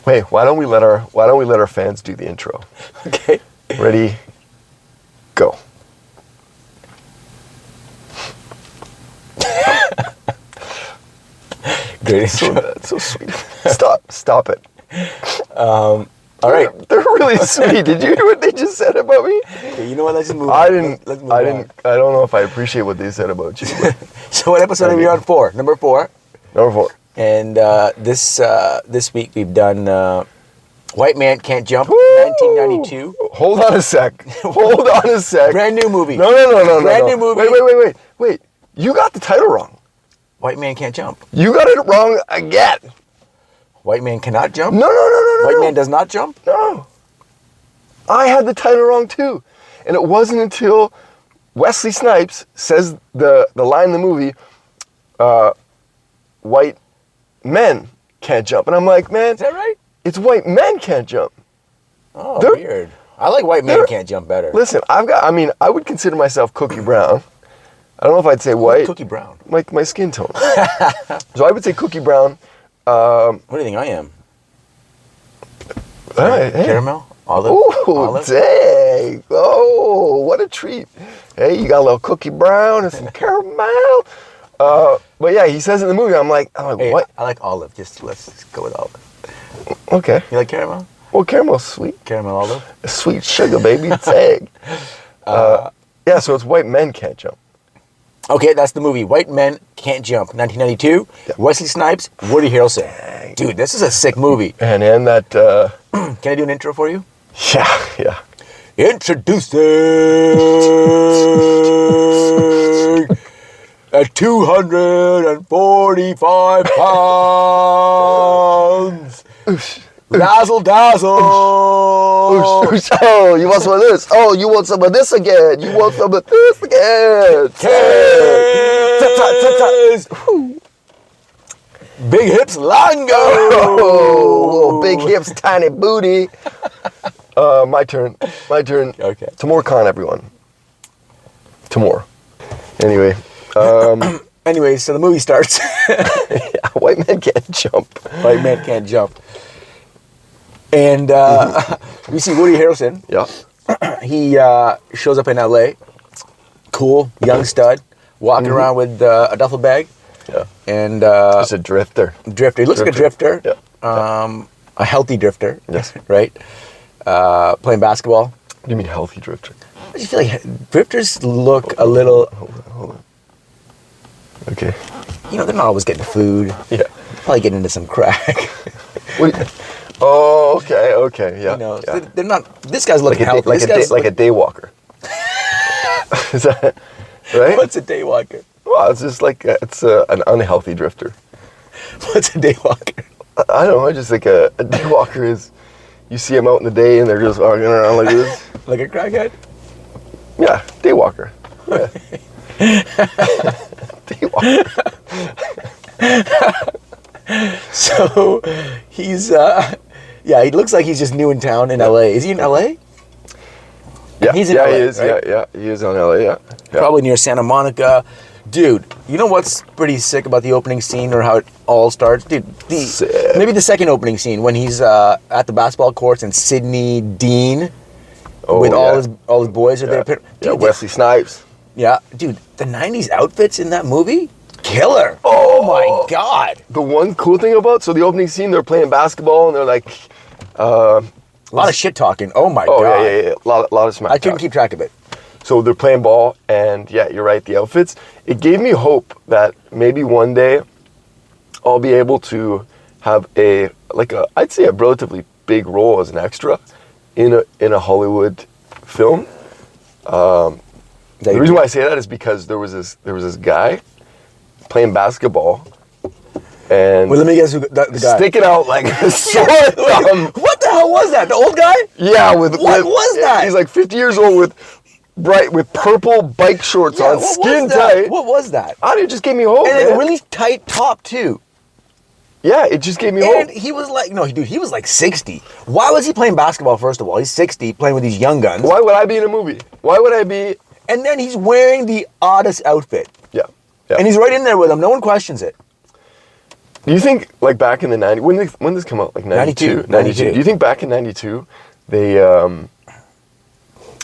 Wait, why don't we let our fans do the intro? Okay. Ready? Go. Great So, intro. that's so sweet. Stop it. All right. They're really sweet. Did you hear what they just said about me? Okay, you know what? Let's just move I on. didn't. Let's move I on. didn't. I don't know if I appreciate what they said about you. But So what episode are we on for? Number 4. number 4. And this week we've done White Man Can't Jump, Woo! 1992. Hold on a sec. Hold on a sec. Brand new movie. No. Brand new movie. Wait. You got the title wrong. White Man Can't Jump. You got it wrong again. White Man Cannot Jump? No. White Man Does Not Jump? No. I had the title wrong too. And it wasn't until Wesley Snipes says the line in the movie, white men can't jump. And I'm like, man, Is that right? it's white men can't jump. Oh, They're- weird. I like White Man they're- Can't Jump better. Listen, I would consider myself Cookie Brown. I don't know if I'd say white. Cookie Brown. Like my skin tone. So I would say Cookie Brown. What do you think I am? Hey. Caramel? Olive? Ooh, Olive? dang. Oh, what a treat. Hey, you got a little Cookie Brown and some caramel. But yeah, he says in the movie, I'm like, Hey, what? I like olive. Let's just go with olive. Okay. You like caramel? Well, caramel's sweet. Caramel olive? Sweet sugar, baby. Dang. Yeah, so it's white men can't jump. Okay, that's the movie. White Men Can't Jump, 1992. Yep. Wesley Snipes, Woody Harrelson. Dude, this is a sick movie. And that, Can I do an intro for you? yeah. Introducing at 245 pounds. Razzle dazzle. Oosh. Oh, you want some of this? Oh, you want some of this again? You want some of this again? Kiss. Big hips, longo. Oh, little big hips, tiny booty. My turn. Okay. Tamor Khan, everyone. Tamor. Anyway. Anyway, so the movie starts. Yeah, white men can't jump. White Man Can't Jump. And we see Woody Harrelson. Yeah. He shows up in L.A. Cool, young stud, walking around with a duffel bag. Yeah. And Just a drifter. drifter. He looks like a drifter. Yeah. A healthy drifter. Yes. Right? Playing basketball. What do you mean healthy drifter? I just feel like drifters look a little, Hold on. Okay. they're not always getting food. Yeah. Probably getting into some crack. What do you, oh, okay. Yeah. Yeah. They're not, this guy's looking Like healthy. a day walker. Is that right? What's a daywalker? Well, it's just like it's an unhealthy drifter. What's a daywalker? I don't know. I just think a day walker is, you see them out in the day and they're just walking around like this. Like a crackhead? Yeah, day walker. Yeah. Day walker. So he's, he looks like he's just new in town in LA. Is he in LA? Yeah, He's in yeah, LA, he is. right? Yeah, he is on LA. Yeah. Probably near Santa Monica. Dude, you know what's pretty sick about the opening scene or how it all starts? Dude, Sick. maybe the second opening scene when he's at the basketball courts and Sidney Dean with all his boys are there. Dude, Yeah, Wesley Snipes. Yeah, dude, the 90s outfits in that movie? Killer. Oh my God. The one cool thing about, so the opening scene, they're playing basketball and they're like, A lot of shit talking. Oh my God. yeah. A lot of smack I couldn't talk. keep track of it. So they're playing ball, and yeah, you're right, the outfits. It gave me hope that maybe one day I'll be able to have I'd say a relatively big role as an extra in a Hollywood film. The reason why I say that is because there was this guy playing basketball, and Well, let me guess who the guy. sticking out like a sore thumb. What the hell was that? The old guy? Yeah, What was that? He's like 50 years old with purple bike shorts on, what skin was that? tight. What was that? It just gave me hope. And a man. really tight top too. Yeah, it just gave me hope. And he was like, he was like 60. Why was he playing basketball, first of all? He's 60, playing with these young guns. Why would I be in a movie? Why would I be? And then he's wearing the oddest outfit. Yeah. And he's right in there with them. No one questions it. Do you think, like, back in the 90s, when did this come out? Like, 92? 92. Do you think back in 92, they,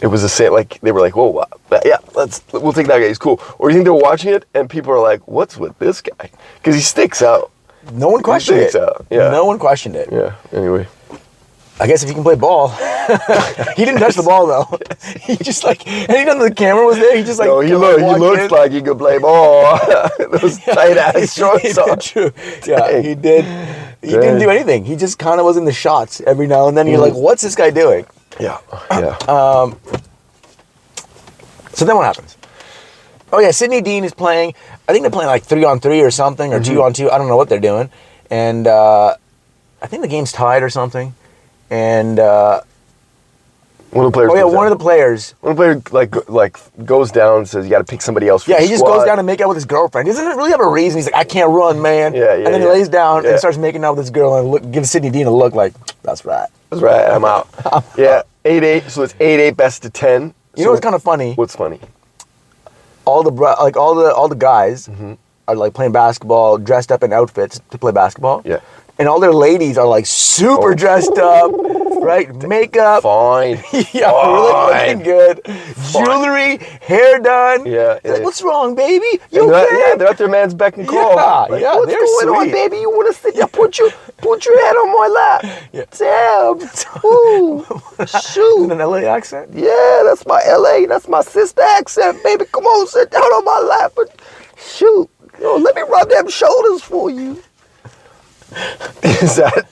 it was the same, like, they were like, whoa, wow, yeah, we'll take that guy, he's cool. Or do you think they were watching it and people are like, what's with this guy? Because he sticks out. No one questioned it. Yeah. No one questioned it. Yeah, anyway. I guess if you can play ball. He didn't touch the ball, though. He just, like, anytime the camera was there, he just, like... No, he looks like he could play ball. Those tight-ass shorts on. True. Yeah, he did. He didn't do anything. He just kind of was in the shots every now and then. You're like, what's this guy doing? Yeah. So then what happens? Oh, yeah, Sidney Dean is playing. I think they're playing like 3-on-3 or something, or 2-on-2. I don't know what they're doing. And I think the game's tied or something. And one of the players. Oh yeah, one of the players. One of the players like goes down and says, "You got to pick somebody else." For yeah, the he just squad. goes down to make out with his girlfriend. He doesn't really have a reason. He's like, "I can't run, man." Yeah. And then he lays down and starts making out with this girl and gives Sidney Dean a look like, "That's right." That's right. I'm out. Yeah, 8-8. So it's 8-8, best of 10. You know what's kind of funny? What's funny? All the guys are like playing basketball, dressed up in outfits to play basketball. Yeah. And all their ladies are like super dressed up, right? Makeup. Fine. Yeah, really looking good. Jewelry, hair done. Yeah. Like, what's wrong, baby? You okay? Yeah, they're at their man's beck and call. Yeah, like, yeah, what's they're going on, sweet. baby? You want to sit? Yeah, put your head on my lap. Yeah. Damn. Ooh. Shoot. In an LA accent? Yeah, that's my LA. That's my sister accent, baby. Come on, sit down on my lap. But shoot, let me rub them shoulders for you. Is that?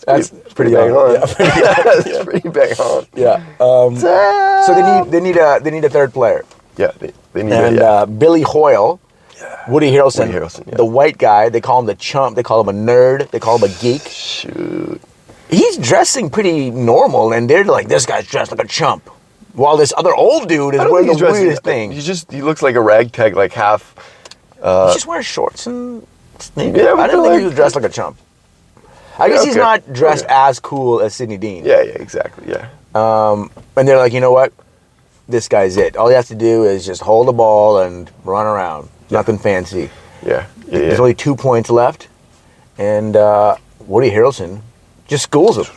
That's pretty bang on. Yeah, That's pretty bang on. Yeah. So they need a third player. Yeah, they need. And Billy Hoyle, Woody Harrelson, yeah. the white guy. They call him the chump. They call him a nerd. They call him a geek. Shoot. He's dressing pretty normal, and they're like, this guy's dressed like a chump, while this other old dude is wearing the weirdest thing. He looks like a ragtag, like half. He just wears shorts and. Yeah, I didn't think he was dressed like a chump. I guess he's not dressed as cool as Sidney Dean. Yeah, exactly, yeah. And they're like, you know what? This guy's it. All he has to do is just hold the ball and run around. Nothing fancy. Yeah. There's only 2 points left, and Woody Harrelson just schools him.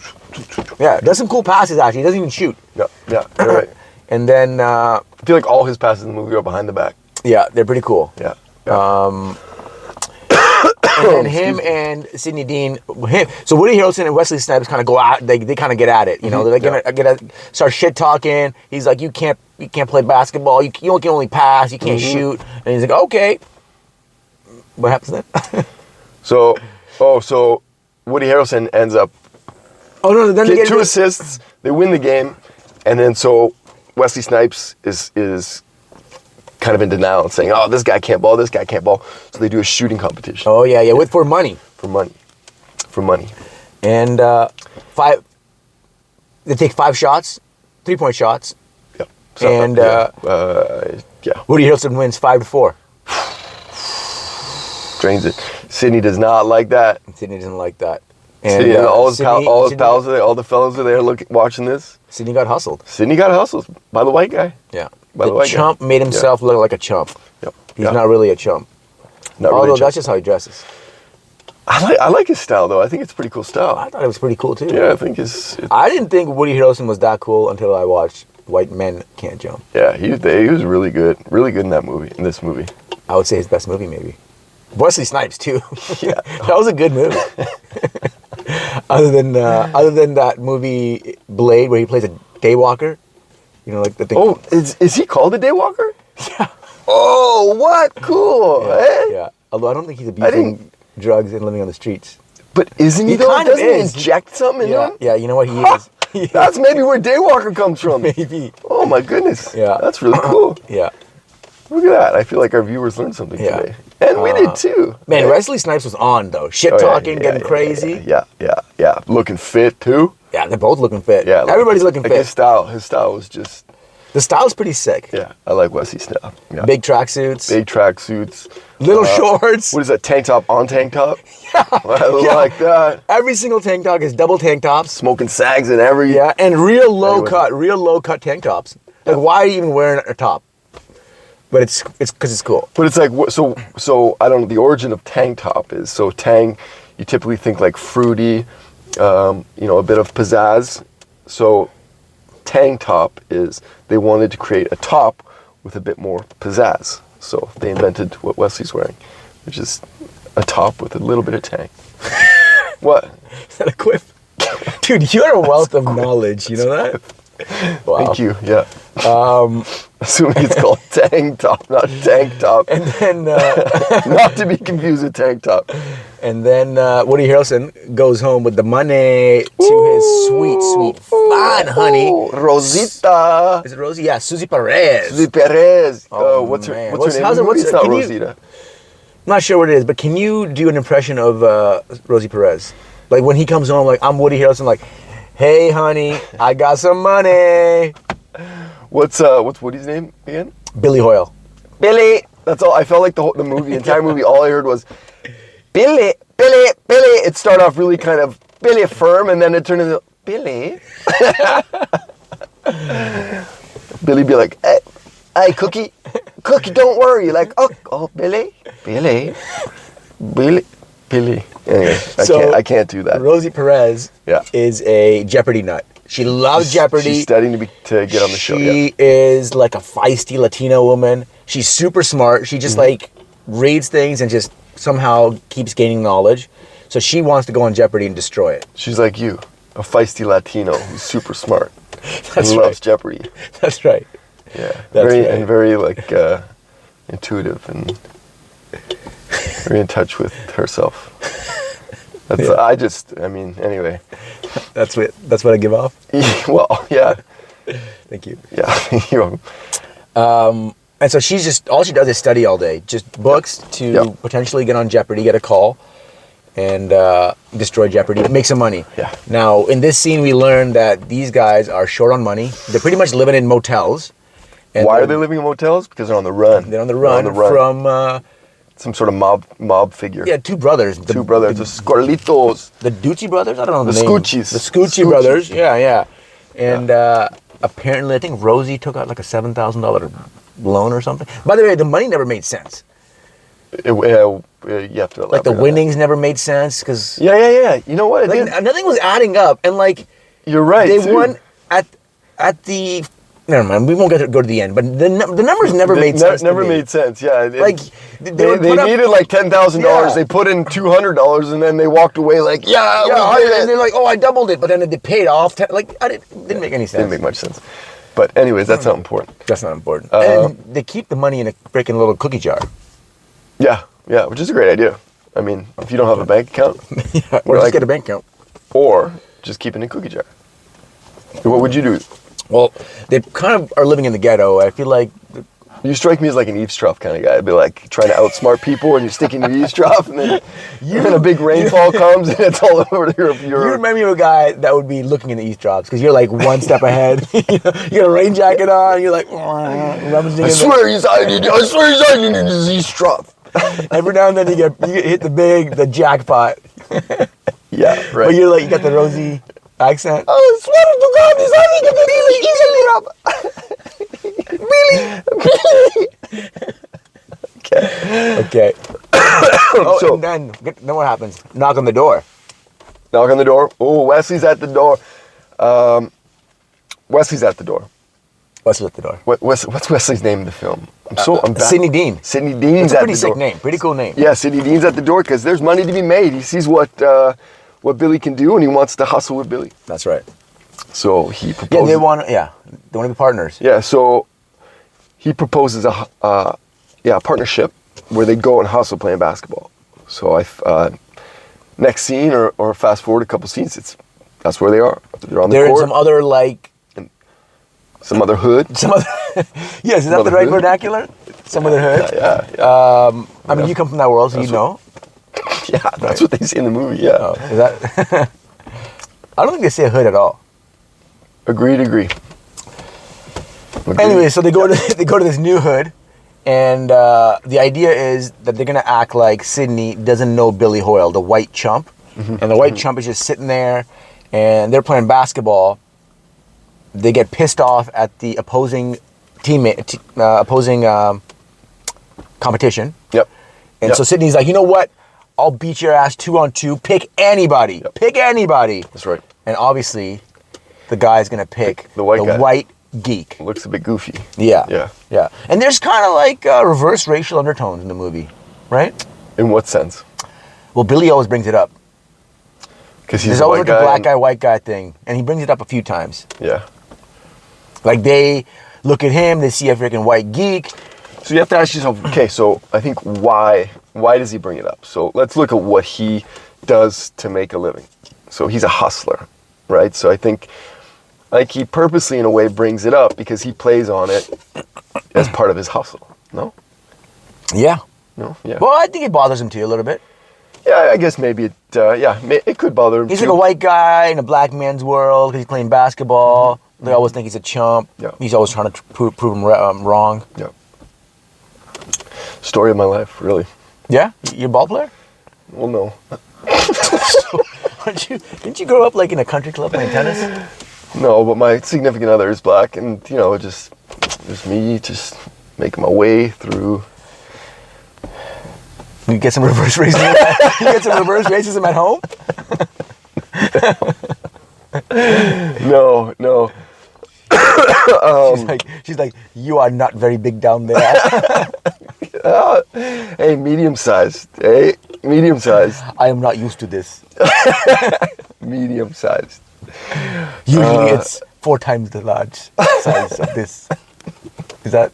Yeah, does some cool passes, actually. He doesn't even shoot. Yeah, you're right. And then... I feel like all his passes in the movie are behind the back. Yeah, they're pretty cool. Yeah. And then him and Sidney Dean, so Woody Harrelson and Wesley Snipes kind of go out. They kind of get at it, you know. They're gonna start shit talking. He's like, you can't play basketball. You can only pass. You can't shoot. And he's like, okay. What happens then? So Woody Harrelson ends up. Oh no! Then get 2 assists. They win the game, and then so Wesley Snipes is kind of in denial and saying, "Oh, this guy can't ball. This guy can't ball." So they do a shooting competition. Oh yeah, for money. For money. And they take 5 shots, 3-point shots. Yep. And Woody Harrelson wins 5-4. Drains it. Sidney does not like that. Sidney doesn't like that. And Sidney, all his pals are there. All the fellows are there watching this. Sidney got hustled. Sidney got hustled by the white guy. Yeah. By the white chump guy. made himself look like a chump. Yep. He's not really a chump. Although that's just how he dresses. I like his style though. I think it's a pretty cool style. I thought it was pretty cool too. Yeah, I think I didn't think Woody Harrelson was that cool until I watched White Men Can't Jump. Yeah, he was really good in that movie. In this movie, I would say his best movie maybe. Wesley Snipes too. Yeah, that was a good movie. other than that movie Blade where he plays a daywalker. You know, like the thing. Oh, is he called a daywalker? Yeah. Oh, what? Cool. Yeah. Although I don't think he's abusing drugs and living on the streets. But isn't he though? Doesn't he inject something into him? Yeah, you know what he is. That's maybe where daywalker comes from. Maybe. Oh my goodness. Yeah. That's really cool. Yeah. Look at that. I feel like our viewers learned something today. And we did too. Man, Wesley Snipes was on though. Shit talking, getting crazy. Yeah. Looking fit too. Yeah, they're both looking fit. Yeah. Everybody's looking fit. His style was just... The style's pretty sick. Yeah, I like Wesley's style. Yeah. Big tracksuits. Little shorts. What is that, tank top on tank top? Yeah. I like that. Every single tank top is double tank tops. Smoking sags in every... Yeah, and real low cut tank tops. Like, why are you even wearing a top? But it's because it's cool. But it's like, so I don't know, the origin of tank top is, so tang, you typically think like fruity, a bit of pizzazz. So tank top is, they wanted to create a top with a bit more pizzazz. So they invented what Wesley's wearing, which is a top with a little bit of tang. What? Is that a quiff? Dude, you're a wealth of knowledge, you know that? Wow. Thank you, yeah. Assuming it's called tank top, not tank top. And then... not to be confused with tank top. And then Woody Harrelson goes home with the money to his sweet, fine honey. Rosita. Is it Rosie? Yeah, Susie Perez. Susie Perez. Oh, what's her man. name? It's not Rosita. I'm not sure what it is, but can you do an impression of Rosie Perez? Like when he comes home, like, I'm Woody Harrelson, like, hey, honey, I got some money. What's Woody's name again? Billy Hoyle. Billy. That's all. I felt like the entire movie, all I heard was Billy, Billy, Billy. It started off really kind of Billy firm, and then it turned into Billy. Billy be like, hey, Cookie, don't worry. Like, oh, Billy. Anyway, I can't do that. Rosie Perez is a Jeopardy nut. She loves Jeopardy. She's studying to get on the show. She is like a feisty Latina woman. She's super smart. She just like reads things and just somehow keeps gaining knowledge. So she wants to go on Jeopardy and destroy it. She's like you, a feisty Latino who's super smart. That's and right. Loves Jeopardy. That's right. Yeah. That's right. And very like intuitive and very in touch with herself. Anyway. That's what I give off? Well, yeah. Thank you. Yeah, you're welcome. And so she's just, all she does is study all day. Just books to potentially get on Jeopardy, get a call, and destroy Jeopardy, make some money. Yeah. Now, in this scene, we learn that these guys are short on money. They're pretty much living in motels. And why are they living in motels? Because they're on the run. They're on the run from... some sort of mob figure. Yeah, two brothers. The Scorlitos. The Ducci brothers? I don't know the name. Scoochies. The Scoochie brothers. Yeah. And apparently, I think Rosie took out like a $7,000 loan or something. By the way, the money never made sense. You have to like the winnings never made sense because... Yeah. You know what? Nothing was adding up. And like... You're right, They won at the... Never mind. We won't go to the end, but the numbers never made sense. Never made sense. Yeah, like they needed like $10,000. Yeah. They put in $200, and then they walked away like, we did it. And they're like, oh, I doubled it, but then they paid off. Didn't make any sense. Didn't make much sense. But anyways, that's not important. That's not important. And they keep the money in a freaking little cookie jar. Yeah, which is a great idea. I mean, if you don't have a bank account, or just get a bank account, or just keep it in a cookie jar. What would you do? Well, they kind of are living in the ghetto. I feel like... You strike me as like an eavesdrop kind of guy. I'd be like trying to outsmart people and you're sticking to eavesdrop and then a big rainfall comes and it's all over your... You remind me of a guy that would be looking in the eavesdrops because you're like one step ahead. You got a rain jacket on. You're like... I swear he's hiding in his eavesdrop. Every now and then you hit the jackpot. Yeah, right. But you're like, you got the Rosie... accent. I swear to God, he's having Billy. Okay. And then what happens? Knock on the door. Oh, Wesley's at the door. What's Wesley's name in the film? I'm back. Sidney Dean. Sidney Dean's at the door. It's a the pretty sick name. Pretty cool name. Yeah, Sidney Dean's at the door because there's money to be made. He sees what Billy can do and he wants to hustle with Billy. That's right. So he proposes. They want to be partners. Yeah, so he proposes a partnership where they go and hustle playing basketball. So next scene or fast forward a couple scenes, that's where they are. They're on the court. In some other some other hood. Yes, is that the right vernacular? Some other hood. Yeah. I mean, you come from that world, so you know. Yeah, that's what they say in the movie. Yeah. Oh, is that? I don't think they say hood at all. Agreed. Anyway, so they go to this new hood, and the idea is that they're gonna act like Sidney doesn't know Billy Hoyle, the white chump, and the white chump is just sitting there, and they're playing basketball. They get pissed off at the opposing teammate, competition. Yep. And Yep. so Sydney's like, you know what? I'll beat your ass 2-on-2. Pick anybody. Yep. Pick anybody. That's right. And obviously, the guy's gonna pick the white guy. white geek. Looks a bit goofy. Yeah. Yeah. Yeah. And there's kind of like reverse racial undertones in the movie, right? In what sense? Well, Billy always brings it up. Because he's There's a always white like guy. a black guy, white guy thing. And he brings it up a few times. Yeah. Like they look at him, they see a freaking white geek. So you have to ask yourself, okay, so I think why does he bring it up? So let's look at what he does to make a living. So he's a hustler, right? So I think like he purposely in a way brings it up because he plays on it as part of his hustle. No? Yeah. No? Yeah. Well, I think it bothers him too a little bit. Yeah, I guess maybe it could bother him He's too. like a white guy in a black man's world because he's playing basketball. They always think he's a chump. Yeah. He's always trying to prove him wrong. Yeah. Story of my life, really. Yeah? You're a ball player? Well, no. Didn't you grow up like in a country club playing tennis? No, but my significant other is black, and just me just making my way through. You get some reverse racism. You get some reverse racism at home. No. She's like, you are not very big down there. Hey, medium-sized. Hey, medium-sized. I am not used to this. Medium-sized. Usually it's 4 times the large size of this. Is that?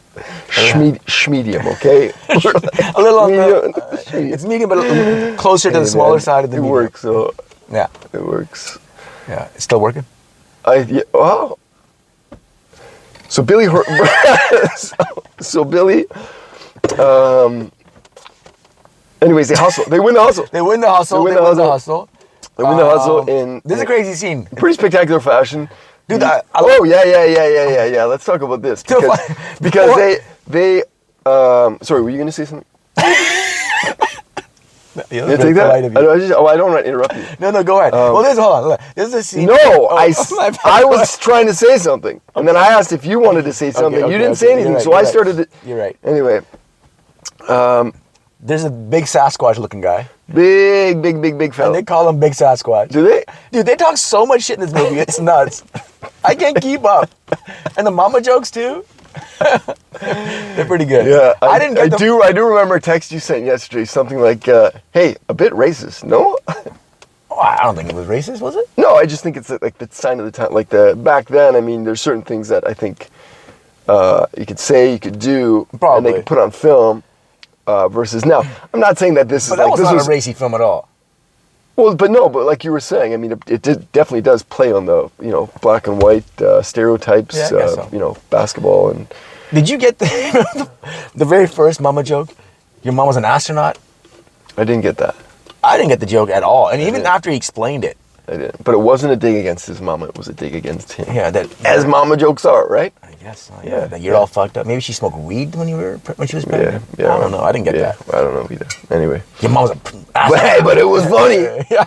Schmedium, okay? A little on Medium. the, it's medium, but a little closer to the smaller side of the It medium. works, so Yeah. it works. Yeah. It's still working? Wow. So Billy, anyways, they hustle. They win the hustle. They win the hustle. They win the hustle. They win the hustle in This is a crazy scene. pretty spectacular fashion. Dude, Yeah. Let's talk about this because they sorry, were you gonna say something? Yeah, You take that? I don't want to interrupt you. No, go ahead. Well, hold on. This is a scene. No, my bad. I was trying to say something, and then I asked if you wanted to say something. You didn't say anything, so I started to. You're right. Anyway, There's a big Sasquatch-looking guy. big fella. And they call him Big Sasquatch. Do they? Dude, they talk so much shit in this movie. It's nuts. I can't keep up. And the mama jokes too. They're pretty good. Yeah, I didn't get I do remember a text you sent yesterday, something like, "Hey, a bit racist." No. Oh, I don't think it was racist, was it? No, I just think it's like the sign of the time. Like back then, I mean, there's certain things that I think you could say, you could do, Probably. and they could put on film. Versus now, I'm not saying that this But is that like was this not was a racy film at all. well, but like you were saying, I mean, it definitely does play on the black and white stereotypes, Yeah, I guess so. Basketball and. Did you get the very first mama joke? Your mom was an astronaut? I didn't get that. I didn't get the joke at all. And even after he explained it. I didn't. But it wasn't a dig against his mama. It was a dig against him. Yeah, As mama jokes are, right? I guess so, Yeah, that you're all fucked up. Maybe she smoked weed when she was pregnant. Yeah. I don't know. I didn't get that. I don't know either. Anyway. Your mom was a Hey, but it was funny. Yeah,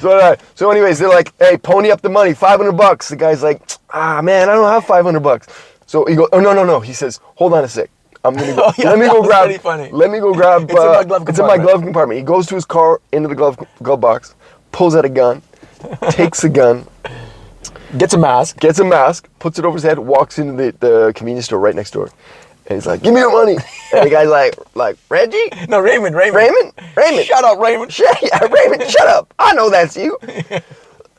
So did I. So anyways, they're like, "Hey, pony up the money, $500." The guy's like, man, I don't have $500. So he goes, "Oh no." He says, "Hold on a sec. I'm gonna go. Yeah, let me go that was grab. pretty funny. Let me go grab. It's in my glove It's in my compartment. glove compartment." He goes to his car, into the glove box, pulls out a gun, takes the gun, Gets a mask. gets a mask, puts it over his head, walks into the convenience store right next door, and he's like, "Give me your money." And the guy's like, "Reggie? No, Raymond. Raymond? Shut up, Raymond. Raymond, shut up. I know that's you."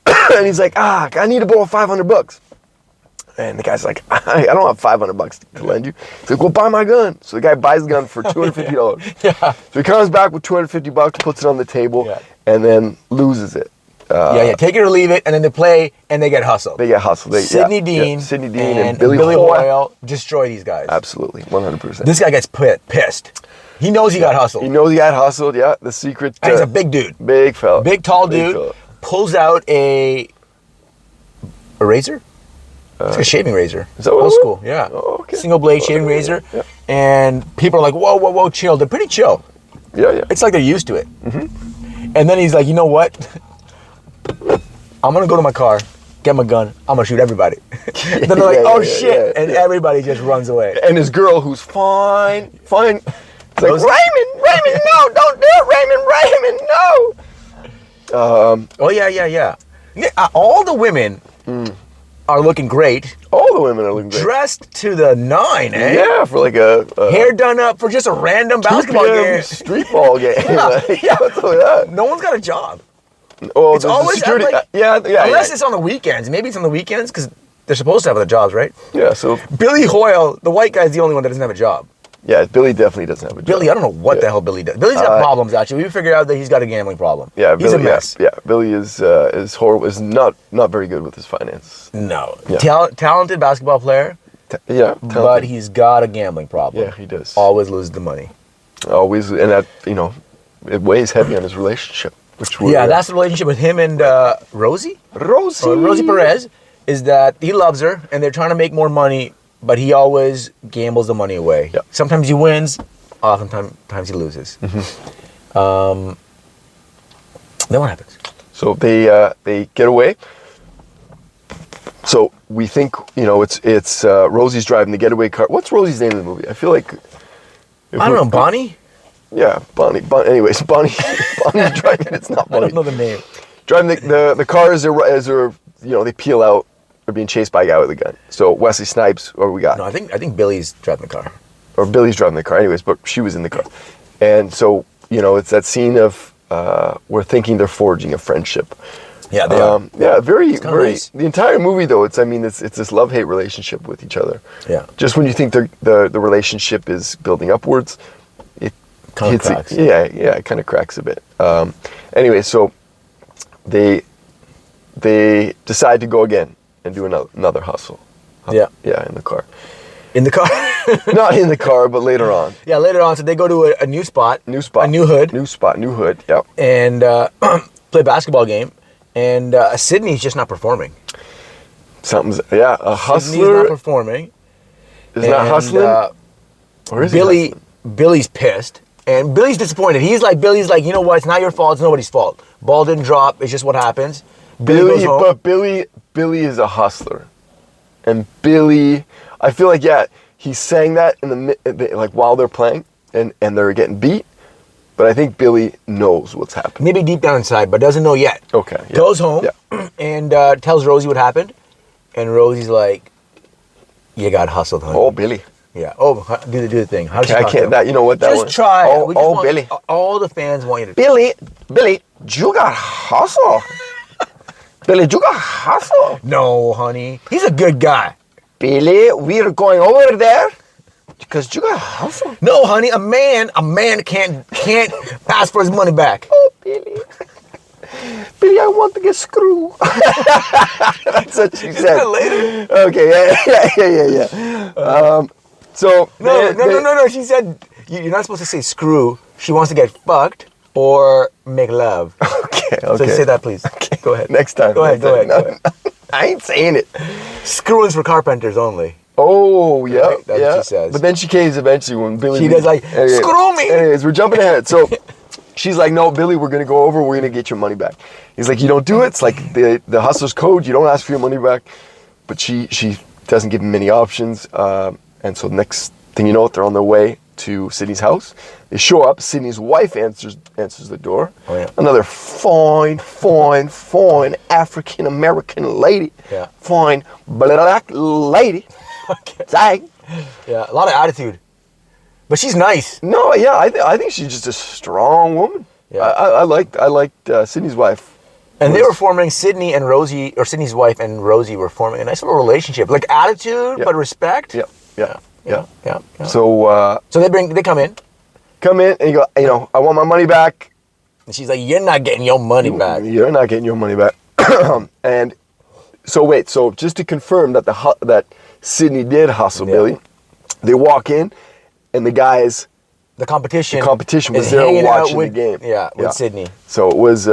And he's like, I need to borrow $500. And the guy's like, I don't have $500 to lend you. He's like, well, buy my gun. So the guy buys the gun for $250. Yeah. So he comes back with $250, puts it on the table, Yeah. and then loses it. Take it or leave it, and then they play, and they get hustled. They get hustled. Sidney Dean and Billy Hoyle destroy these guys. Absolutely, 100%. This guy gets pissed. He knows he got hustled. He knows he got hustled, yeah. The secret. And he's a big dude. Big fella. Big, tall dude. fella. Pulls out a razor? It's like a shaving razor. Is that what Old it was? school, yeah. Oh, okay. Single blade shaving razor. Yeah. And people are like, whoa, chill. They're pretty chill. Yeah. It's like they're used to it. Mm-hmm. And then he's like, you know what? I'm going to go to my car. get my gun. I'm gonna shoot everybody. Then they're like, oh shit, and everybody just runs away. And his girl, who's fine. It's like, Raymond, no, don't do it, Raymond, no. Oh yeah. All the women are looking great. All the women are looking great. Dressed to the nine, eh? Yeah, for like a hair done up for just a random basketball 2 p.m. game. street ball game. What's up with that? No one's got a job. Oh, It's always security. like, yeah. unless it's on the weekends. Maybe it's on the weekends because they're supposed to have other jobs, right? Yeah. So Billy Hoyle, the white guy, is the only one that doesn't have a job. yeah, Billy definitely doesn't have a job. Billy, I don't know what the hell Billy does. Billy's got problems. Actually, we figured out that he's got a gambling problem. Yeah, he's Billy, a mess. Yeah, Billy is horrible. Is not very good with his finances. No, Yeah. Talented basketball player, but he's got a gambling problem. Yeah, he does. Always loses the money. Always, and that it weighs heavy on his relationship. Which That's the relationship with him and Rosie. Rosie Perez is that he loves her and they're trying to make more money, but he always gambles the money away. Yep. Sometimes he wins, oftentimes he loses. Then what happens? So they get away. So we think it's Rosie's driving the getaway car. What's Rosie's name in the movie? I feel like I don't know, Bonnie? Yeah, Bonnie. Anyways, Bonnie's driving. It's not Bonnie. I don't know the name. Driving the car as they're they peel out. They're being chased by a guy with a gun. So Wesley Snipes, what we got? No, I think Billy's driving the car. Or Billy's driving the car. Anyways, but she was in the car, and so it's that scene of we're thinking they're forging a friendship. Yeah, they are. Yeah, very. Nice. The entire movie, though, it's this love-hate relationship with each other. Yeah. Just when you think the relationship is building upwards, it Kind of cracks. It kind of cracks a bit. Anyway, so they decide to go again and do another hustle. Yeah. Yeah, in the car. In the car? Not in the car, but later on. Yeah, later on. So they go to a new spot. New spot. A new hood. New spot, new hood, yeah. And play a basketball game. And Sydney's just not performing. A hustler. Sydney's not performing. Is not hustling? Or is he hustling? Billy's pissed. And Billy's disappointed. Billy's like, you know what? It's not your fault. It's nobody's fault. Ball didn't drop. It's just what happens. Billy goes home. But Billy is a hustler, and Billy, I feel like he's saying that while they're playing, and they're getting beat. But I think Billy knows what's happening. Maybe deep down inside, but doesn't know yet. Okay. Yeah. Goes home and tells Rosie what happened, and Rosie's like, "You got hustled, honey." Oh, Billy. Yeah. Oh, do the thing. How does I can't. That Just one. try. Oh, Billy. All the fans want you to. Billy, you got hustle. Billy, you got hustle. No, honey. He's a good guy. Billy, we're going over there because you got hustle. No, honey. A man can't ask for his money back. Oh, Billy. Billy, I want to get screwed. That's what she said. Later. Okay, yeah. So No. She said you're not supposed to say screw. She wants to get fucked or make love. Okay. So say that, please. Okay. Go ahead. Next time. Go ahead. I ain't saying it. Screwing's for carpenters only. Oh, yeah. Right? That's what she says. But then she caves eventually when Billy. She does screw me. Anyways, we're jumping ahead. So she's like, no, Billy, we're going to go over. We're going to get your money back. He's like, you don't do it. It's like the hustler's code. You don't ask for your money back. But she doesn't give him many options. And so next thing you know, they're on their way to Sydney's house. They show up. Sydney's wife answers the door. Oh, yeah. Another fine African-American lady. Yeah. Fine black lady. Okay. Zag. Yeah, a lot of attitude. But she's nice. No, yeah, I think she's just a strong woman. Yeah. I liked Sydney's wife. And they were forming Sydney and Rosie, or Sydney's wife and Rosie were forming a nice little relationship. Like attitude, but respect. Yeah. So they come in. And you go, I want my money back. And she's like, you're not getting your money back. You're not getting your money back. And so just to confirm that Sydney did hustle Billy, they walk in and the guys... The competition was there watching the game. Yeah, with Sydney. So it was,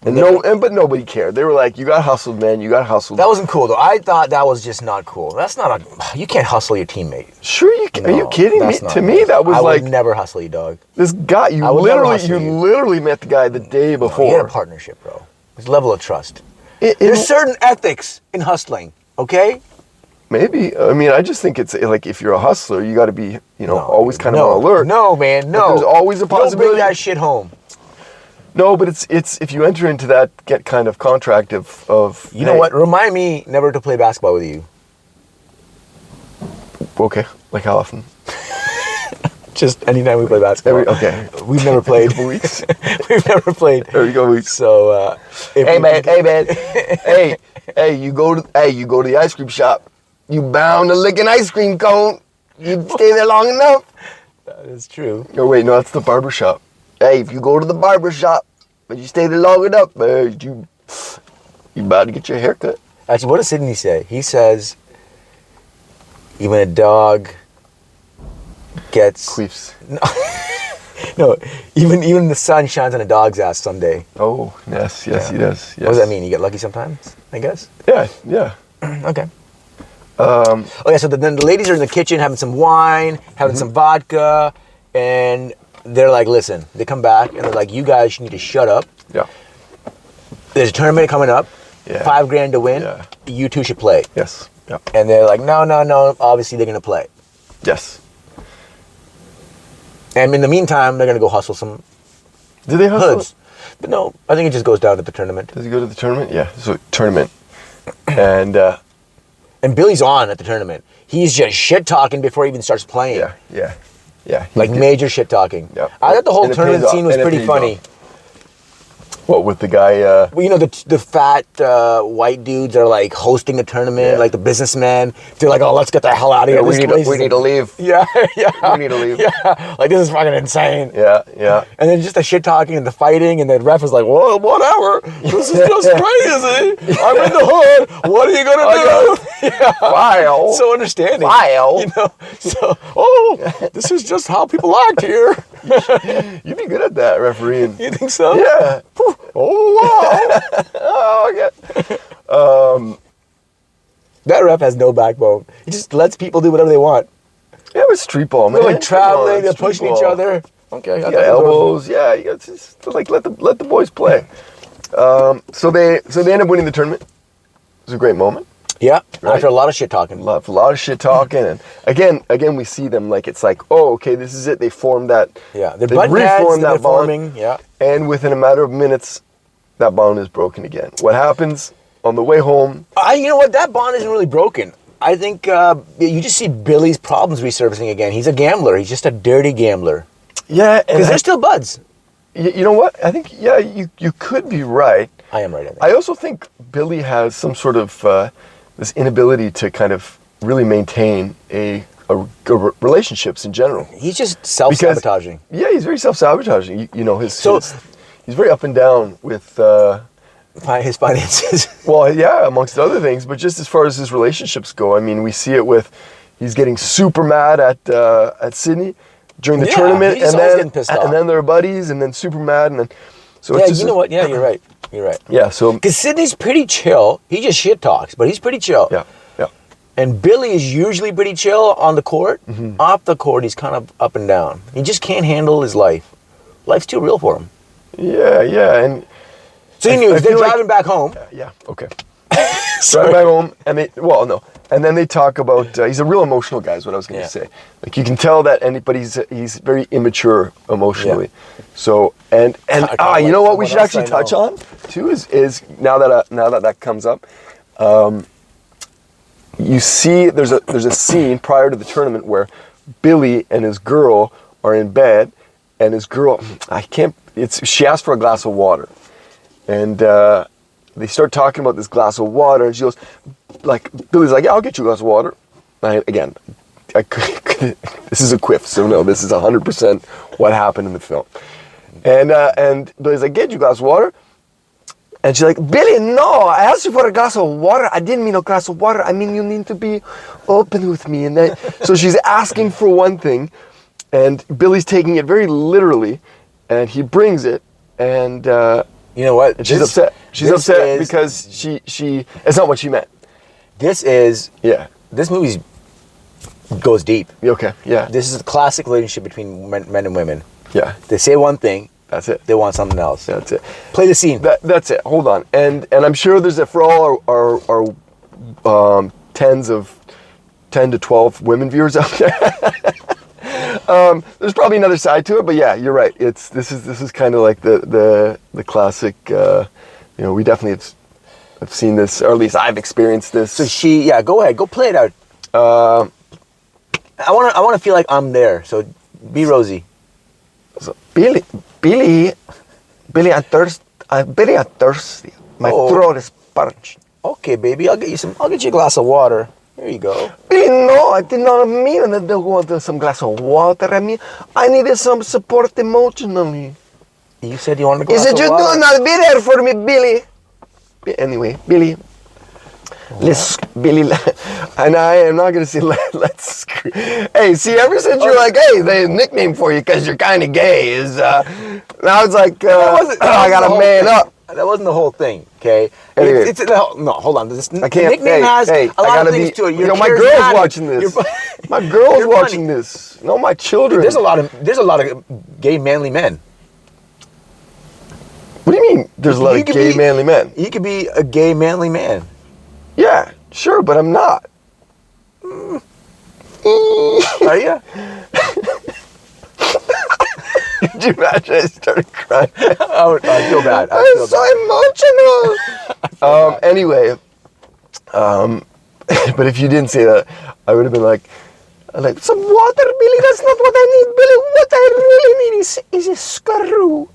but nobody cared. They were like, you got hustled, man. You got hustled. That wasn't cool, though. I thought that was just not cool. That's not you can't hustle your teammate. Sure you can. Are you kidding me? To me, that was I like. would never hustle you, dog. This guy, you literally met the guy the day before. You had a partnership, bro. There's a level of trust. There's certain ethics in hustling, okay? Maybe. I mean, I just think it's like if you're a hustler, you got to be, always kind of on alert. No, man, no. But there's always a possibility. Don't bring that shit home. No, but it's if you enter into that get kind of contract of You know what? Remind me never to play basketball with you. Okay, like how often? Just anytime we play basketball. Okay. We've never played. Couple weeks. We've never played. There you go, weeks. So, hey man, hey, you go to the ice cream shop. You bound to lick an ice cream cone. You stay there long enough. That is true. Oh wait, no, that's the barber shop. Hey, if you go to the barber shop, but you stay there long enough, you about to get your hair cut. Actually, what does Sydney say? He says, even a dog gets Queefs. No, even the sun shines on a dog's ass someday. Oh, yes, he does. Yes. What does that mean? You get lucky sometimes, I guess? Yeah. Okay. So then the ladies are in the kitchen having some wine, having some vodka, and they're like, listen, they come back and they're like, you guys need to shut up. Yeah. There's a tournament coming up, Yeah. $5,000 to win. Yeah. You two should play. Yes. Yeah. And they're like, no, obviously they're going to play. Yes. And in the meantime, they're going to go hustle some Did they hustle? hoods. But no, I think it just goes down at the tournament. Does he go to the tournament? Yeah. So tournament. And Billy's on at the tournament. He's just shit talking before he even starts playing. Yeah. Like major shit talking. Yep. I thought the whole And it tournament pays scene off. was And it pretty pays funny. off. What with the guy? Well, you know, the fat white dudes are like hosting the tournament, Yeah. like the businessmen. They're like, oh, let's get the hell out of here. we This place need is- to leave. Yeah. We need to leave. Yeah, like this is fucking insane. Yeah. And then just the shit talking and the fighting, and the ref was like, well, whatever. This is just crazy. I'm in the hood. What are you gonna do? Yeah. File. So understanding. File. You know. So, this is just how people act here. You'd be good at that, refereeing. You think so? Yeah. Oh wow. Oh, okay. That ref has no backbone. He just lets people do whatever they want. Yeah, it was street ball, man. They're like traveling, they're Street pushing ball. each other. Okay, You got elbows. Yeah, you got just like let the boys play. So they end up winning the tournament. It was a great moment. Yeah, Right. after a lot of shit talking. A lot of shit talking, and again we see them like it's like, oh, okay, this is it. They formed that. Yeah, they're they button heads, reformed they're that bond, forming. Yeah. and within a matter of minutes, that bond is broken again. What happens on the way home? You know what? That bond isn't really broken. I think you just see Billy's problems resurfacing again. He's a gambler. He's just a dirty gambler. Yeah, Because they're still buds. you know what? I think you could be right. I am right, I think. I also think Billy has some sort of this inability to kind of really maintain a relationships in general. He's just self-sabotaging. Yeah, he's very self-sabotaging. You know, he's very up and down with. His finances. Well, yeah, amongst other things, but just as far as his relationships go, I mean, we see it with he's getting super mad at Sydney during the tournament, he's and always then getting pissed off. and then they're buddies, and then super mad, and then so Yeah, it's just, you know what? Yeah, you're right. You're right. Yeah, so Because Sydney's pretty chill. He just shit talks, but he's pretty chill. yeah. And Billy is usually pretty chill on the court. Mm-hmm. Off the court, he's kind of up and down. He just can't handle his life. Life's too real for him. Yeah, and So I anyways, they're feel like- driving back home. yeah, okay. Drive back home, and and then they talk about he's a real emotional guy. Is what I was going to Yeah. say. Like you can tell that he's very immature emotionally. Yeah. So and you know what we should someone actually else touch I on too is now that comes up. You see, there's a scene prior to the tournament where Billy and his girl are in bed, and his girl she asked for a glass of water, and they start talking about this glass of water, and she goes, like, Billy's like, yeah, I'll get you a glass of water. Again, this is a quiff, so no, this is 100% what happened in the film. And Billy's like, get you a glass of water. And she's like, Billy, no, I asked you for a glass of water. I didn't mean a glass of water. I mean, you need to be open with me. And then, so she's asking for one thing, and Billy's taking it very literally, and he brings it, and You know what? she's upset. She's upset because she it's not what she meant. This movie goes deep. Okay. Yeah. This is a classic relationship between men and women. Yeah. They say one thing, That's it. They want something else. That's it. Play the scene. That's it. Hold on. And I'm sure there's for all our tens of 10 to 12 women viewers out there. There's probably another side to it, but yeah, you're right. This is kind of like the classic. We definitely have seen this, or at least I've experienced this. So go ahead, go play it out. I want to feel like I'm there. So be Rosie. So Billy, I'm thirsty. My throat is parched. Okay, baby, I'll get you a glass of water. Here you go. Billy, no, I did not mean that they wanted some glass of water. I needed some support emotionally. You said you wanted a glass of water. You do not be there for me, Billy. Anyway, Billy. Billy, and I am not gonna say let's. Hey, see, ever since you're like, hey, the nickname for you because you're kind of gay is now it's like I gotta man up. That wasn't the whole thing, okay? Anyway. No, hold on. I can't. The nickname has a lot of things to it. My girl's watching this. My girl's watching this. No, my children. Dude, there's a lot of gay manly men. What do you mean? There's a lot of gay manly men. You could be a gay manly man. Yeah, sure, but I'm not. Are you? Could you imagine I started crying? I feel bad. I'm so emotional. Anyway, but if you didn't say that, I would have been like some water, Billy. That's not what I need, Billy. What I really need is a screw.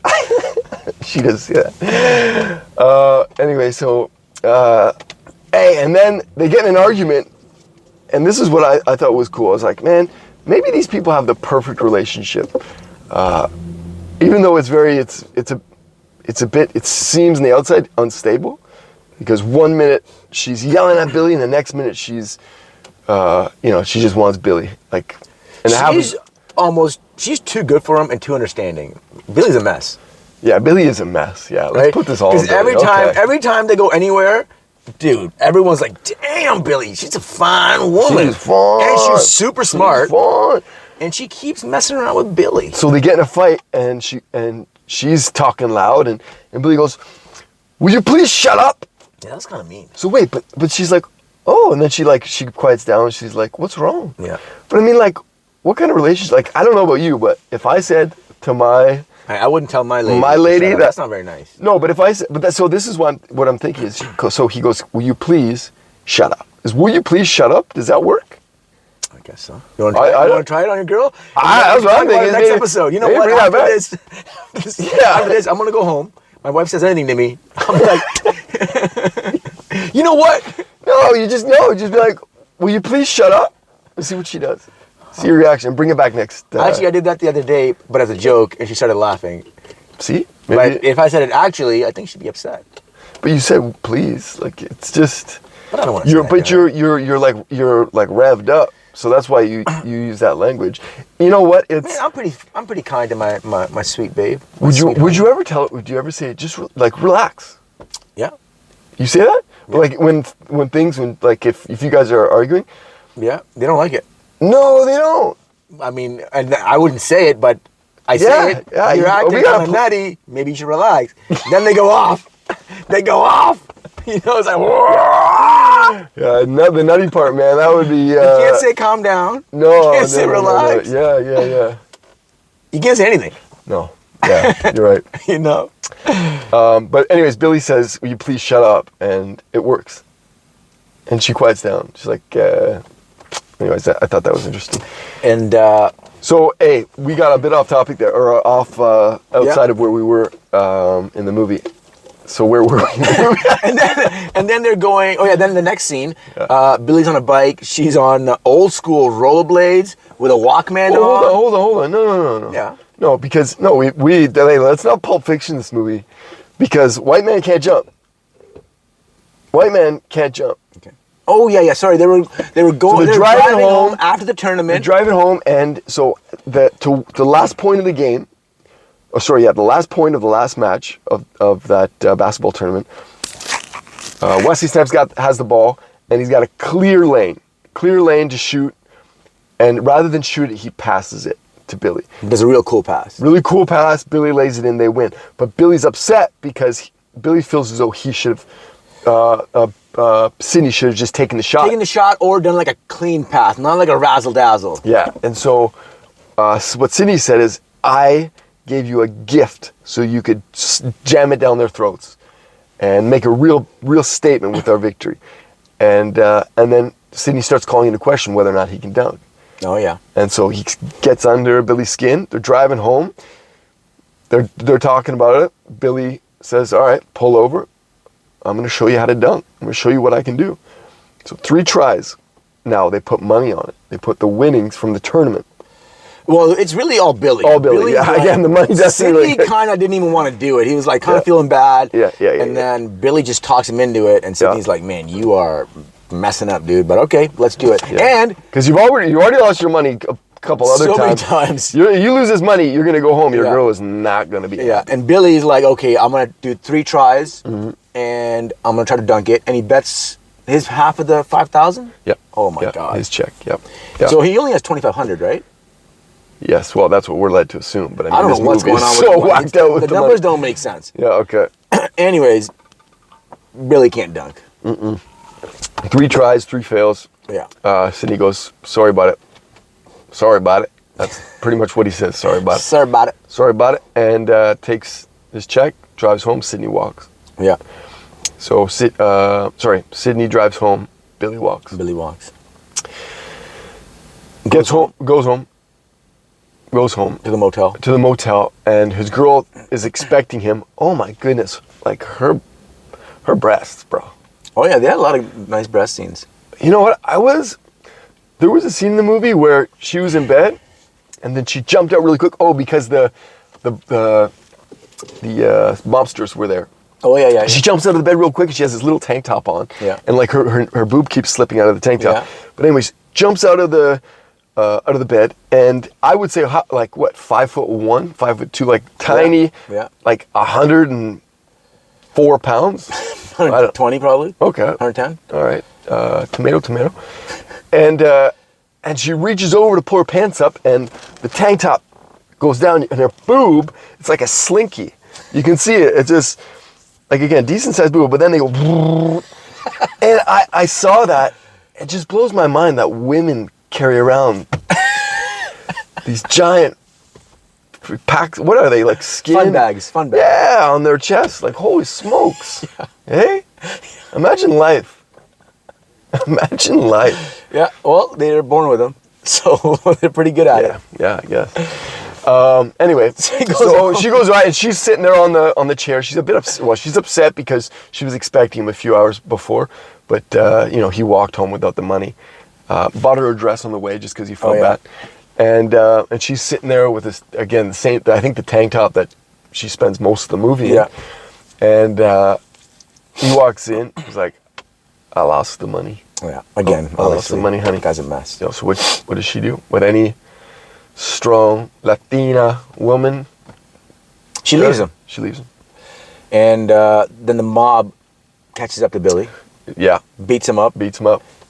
She doesn't say that. Anyway, so. Hey, and then they get in an argument, and this is what I thought was cool. I was like, man, maybe these people have the perfect relationship, even though it's a bit. It seems on the outside unstable, because 1 minute she's yelling at Billy, and the next minute she's, she just wants Billy. Like, and she's too good for him and too understanding. Billy's a mess. Yeah, Billy is a mess. Yeah, let's put this all. Because every time they go anywhere. Dude, everyone's like, damn, Billy, she's a fine woman. She's fun. And she's super smart. She's fun. And she keeps messing around with Billy. So they get in a fight, and she's talking loud, and Billy goes, will you please shut up? Yeah, that's kind of mean. So wait, but she's like, oh, and then she quiets down, and she's like, what's wrong? Yeah. But I mean, like, what kind of relationship? Like, I don't know about you, but if I said to my... I wouldn't tell my lady. My lady, that's not very nice. No, but if I said, so this is what I'm thinking is, so he goes, will you please shut up? Will you please shut up? Does that work? I guess so. You want to try it on your girl? That's what I'm thinking. Next episode. You know what? After this, I'm going to go home. My wife says anything to me. I'm like, you know what? No, just be like, will you please shut up? Let's see what she does. See your reaction. Bring it back next. Actually, I did that the other day, but as a joke, and she started laughing. See? But if I said it actually, I think she'd be upset. But you said please, like it's just. But I don't want to. You're like revved up, so that's why you use that language. You know what? I'm pretty kind to my sweet babe. Would you ever say just like relax? Yeah. You say that? Yeah. Like when if you guys are arguing. Yeah, they don't like it. No, they don't. I mean, and I wouldn't say it, but I say it. Yeah, you're acting kind of nutty. Maybe you should relax. Then they go off. They go off. You know, it's like, whoa. Yeah, the nutty part, man. That would be. You can't say calm down. No. You can't say relax. No. Yeah. You can't say anything. No. Yeah, you're right. You know. But anyways, Billy says, "Will you please shut up?" And it works. And she quiets down. She's like. Anyways, I thought that was interesting. And so, hey, we got a bit off topic there, or off outside of where we were in the movie. So where were we? and then they're going. Oh yeah, then the next scene, Billy's on a bike. She's on old school rollerblades with a Walkman on. Hold on. No. Yeah. No, because let's not Pulp Fiction this movie, because white man can't jump. White man can't jump. Okay. Oh yeah. Sorry, they were going. So they're driving home after the tournament. They're driving home, and so the last point of the game. Oh, sorry. Yeah, the last point of the last match of that basketball tournament. Wesley Snipes has the ball, and he's got a clear lane to shoot, and rather than shoot it, he passes it to Billy. There's a real cool pass. Really cool pass. Billy lays it in. They win. But Billy's upset because Billy feels as though he should have, Sidney should have just taken the shot. Taking the shot or done like a clean pass, not like a razzle dazzle. Yeah. And so what Sidney said is, I gave you a gift so you could jam it down their throats and make a real statement with our victory. And then Sidney starts calling into question whether or not he can dunk. Oh yeah. And so he gets under Billy's skin. They're driving home. They're talking about it. Billy says, all right, pull over. I'm going to show you how to dunk. I'm going to show you what I can do. So 3 tries. Now they put money on it. They put the winnings from the tournament. Well, it's really all Billy. All Billy, yeah. Like, Again, the money definitely. Sidney kind of didn't even want to do it. He was like kind of feeling bad. Yeah. And then Billy just talks him into it, and Sidney's like, man, you are messing up, dude. But okay, let's do it. Yeah. And because you already lost your money a couple other times. So many times. You lose this money, you're gonna go home. Your girl is not gonna be. Yeah. And Billy's like, okay, I'm gonna do 3 tries, and I'm gonna try to dunk it. And he bets his half of the 5,000. Yep. Oh my God. His check. Yep. So he only has 2,500, right? Yes. Well, that's what we're led to assume. But I don't know what's going on with so whacked out with the numbers. money. Don't make sense. Yeah. Okay. Anyways, Billy can't dunk. 3 tries, 3 fails. Yeah. Sidney goes, sorry about it. Sorry about it. That's pretty much what he says. Sorry about it. Sorry about it. Sorry about it. And takes his check, drives home. Sidney walks. Yeah. So, Sidney drives home. Billy walks. Billy walks. Gets home, goes home To the motel. and his girl is expecting him. Oh my goodness, like her breasts, bro. Oh yeah, they had a lot of nice breast scenes. You know what? There was a scene in the movie where she was in bed, and then she jumped out really quick. Oh, because the mobsters were there. Oh yeah. She jumps out of the bed real quick, and she has this little tank top on. Yeah. And like her boob keeps slipping out of the tank top. Yeah. But anyways, jumps out of the bed, and I would say like what, 5'1", 5'2", like tiny, like 104 pounds, 120 probably. Okay, 110. All right, tomato, and she reaches over to pull her pants up, and the tank top goes down, and her boob, it's like a slinky. You can see it. It's just like, again, decent sized boob, but then they go, and I saw that. It just blows my mind that women carry around these giant packs. What are they, like skin? Fun bags. Yeah, on their chest. Like, holy smokes. Yeah. Hey? Imagine life. Imagine life. Yeah, well, they were born with them, so they're pretty good at it. Yeah, I guess. Anyway, so she goes right, and she's sitting there on the chair. She's a bit upset. Well, she's upset because she was expecting him a few hours before, but he walked home without the money. Bought her a dress on the way just because he felt bad, and she's sitting there with this, again, the same. I think the tank top that she spends most of the movie in. And he walks in. He's like, "I lost the money." Yeah, again, I lost the money, honey. Guy's a mess. So what does she do with any strong Latina woman? She leaves him. She leaves him, and then the mob catches up to Billy. Yeah, beats him up.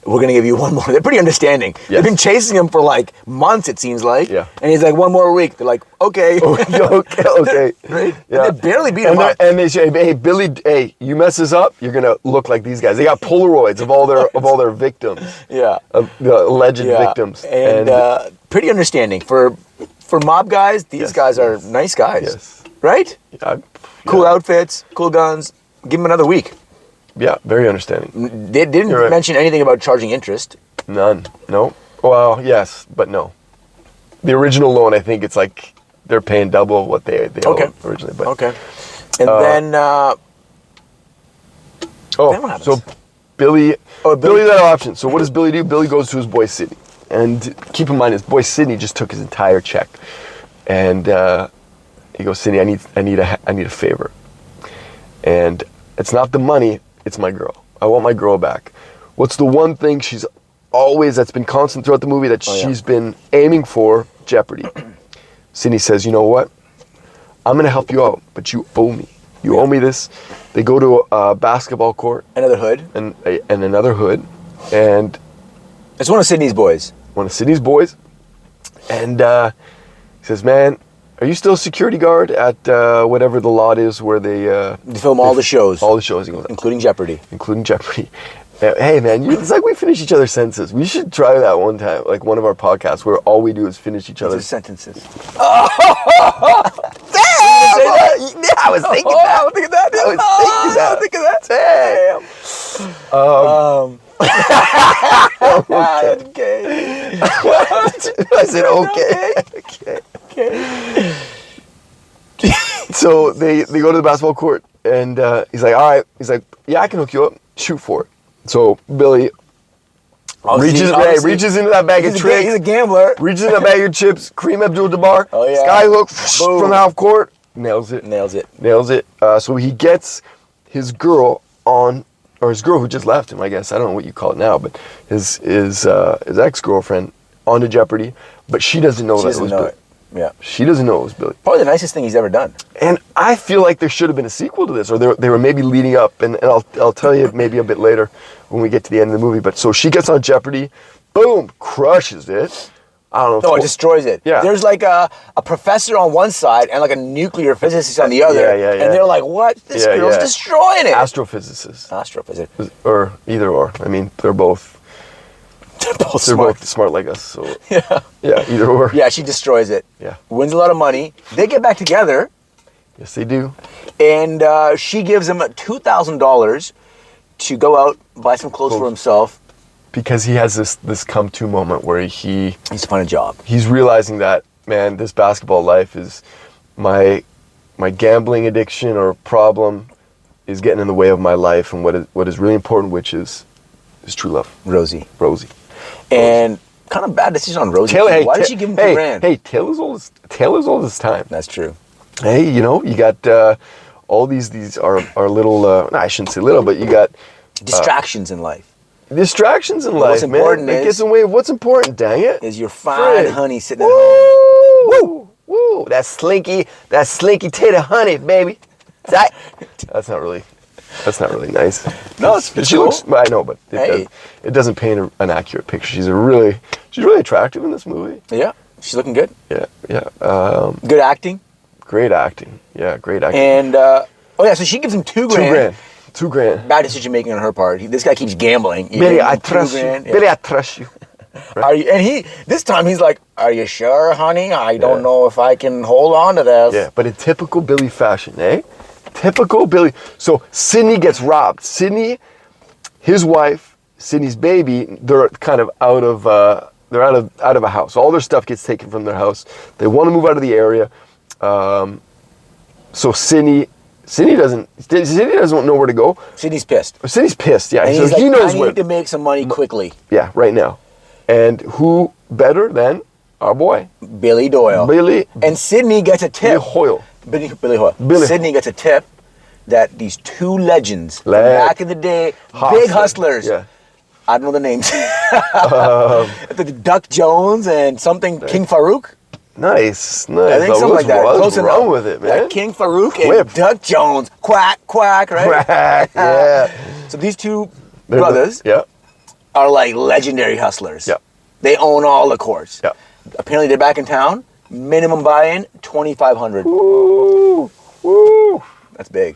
We're going to give you one more. They're pretty understanding. Yes. They've been chasing him for like months, it seems like. Yeah. And he's like, one more week. They're like, okay. Okay. Right? Yeah. And they barely beat him up. And they say, hey, Billy, hey, you mess this up, you're going to look like these guys. They got Polaroids of all their victims. Yeah. The alleged victims. And pretty understanding. For mob guys, these guys are nice guys. Yes. Right? Cool outfits, cool guns. Give them another week. Yeah, very understanding. They didn't mention anything about charging interest. None. No. Well, yes, but no. The original loan, I think it's like they're paying double what they owed originally. But, okay. And then what happens? So Billy's out of options. So what does Billy do? Billy goes to his boy Sidney. And keep in mind, his boy Sidney just took his entire check. And he goes, Sidney, I need a favor. And it's not the money. It's my girl. I want my girl back. What's the one thing that's been constant throughout the movie that she's been aiming for? Jeopardy. Sidney says, you know what? I'm going to help you out, but you owe me. You owe me this. They go to a basketball court. Another hood. And another hood. And it's one of Sidney's boys. And He says, man, are you still a security guard at whatever the lot is where they film all the shows. All the shows. He goes, including Jeopardy. Including Jeopardy. Hey, man, it's like we finish each other's sentences. We should try that one time, like one of our podcasts where all we do is finish each other's sentences. Damn! Yeah, I was thinking that. I was thinking that. Damn. Okay. I said okay. So they go to the basketball court, and he's like, all right. He's like, yeah, I can hook you up. Shoot for it. So Billy reaches into that bag of tricks. He's a gambler. Reaches in that bag of chips. Kareem Abdul-Jabbar. Oh yeah. Skyhook from half court. Nails it. So he gets his girl on, or his girl who just left him, I guess. I don't know what you call it now, but his ex-girlfriend onto Jeopardy, but she doesn't know that it was Billy. Yeah. She doesn't know it was Billy. Probably the nicest thing he's ever done. And I feel like there should have been a sequel to this, or they were maybe leading up, and I'll tell you maybe a bit later when we get to the end of the movie. But so she gets on Jeopardy, boom, crushes it. I don't know. No, it destroys it. Yeah. There's like a professor on one side and like a nuclear physicist on the other. Yeah. And they're like, what? This girl's destroying it. Astrophysicist. Or either or. I mean, they're both smart like us. So yeah, either or. Yeah, she destroys it. Yeah. Wins a lot of money. They get back together. Yes, they do. And she gives him $2,000 to go out, buy some clothes for himself. Because he has this come-to moment where he needs to find a job. He's realizing that, man, this basketball life is my gambling addiction or problem is getting in the way of my life, and what is really important, which is true love. Rosie. Rosie. And kind of bad decision on Rosie. Why did she give him $2,000? Hey, Taylor's old as time. That's true. Hey, you got all these are little. I shouldn't say little, but you got distractions in life. Distractions in life, man. It gets in the way of what's important. Dang it! Is your fine honey sitting at home? Woo! That slinky tater honey, baby. That's not really nice. No, it's she cool. looks. I know, but it doesn't paint an accurate picture. She's really attractive in this movie. Yeah, she's looking good. Yeah. Good acting. Great acting. Yeah, great acting. And so she gives him $2,000. $2,000. Bad decision making on her part. This guy keeps gambling. Billy, I trust you. Yeah. Billy, I trust you. Right? This time he's like, "Are you sure, honey? I don't know if I can hold on to this." Yeah, but in typical Billy fashion, eh? Typical Billy. So Sydney gets robbed. Sydney, his wife, Sydney's baby, they're kind of out of a house. All their stuff gets taken from their house. They want to move out of the area. So Sydney doesn't know where to go. Sydney's pissed. Yeah. And so he knows I need to make some money quickly. Yeah, right now. And who better than our boy Billy Doyle. And Sydney gets a tip. Billy Hoyle. Sydney gets a tip that these two legends from back in the day, big hustlers. Yeah. I don't know the names. Duck Jones and something King Farouk. Nice. I think something like that. What's wrong with it, man? Like King Farouk and Duck Jones. Quack, right? Quack, yeah. So these two brothers are like legendary hustlers. Yeah. They own all the courts. Yeah. Apparently they're back in town. Minimum buy-in, $2,500. Woo. That's big.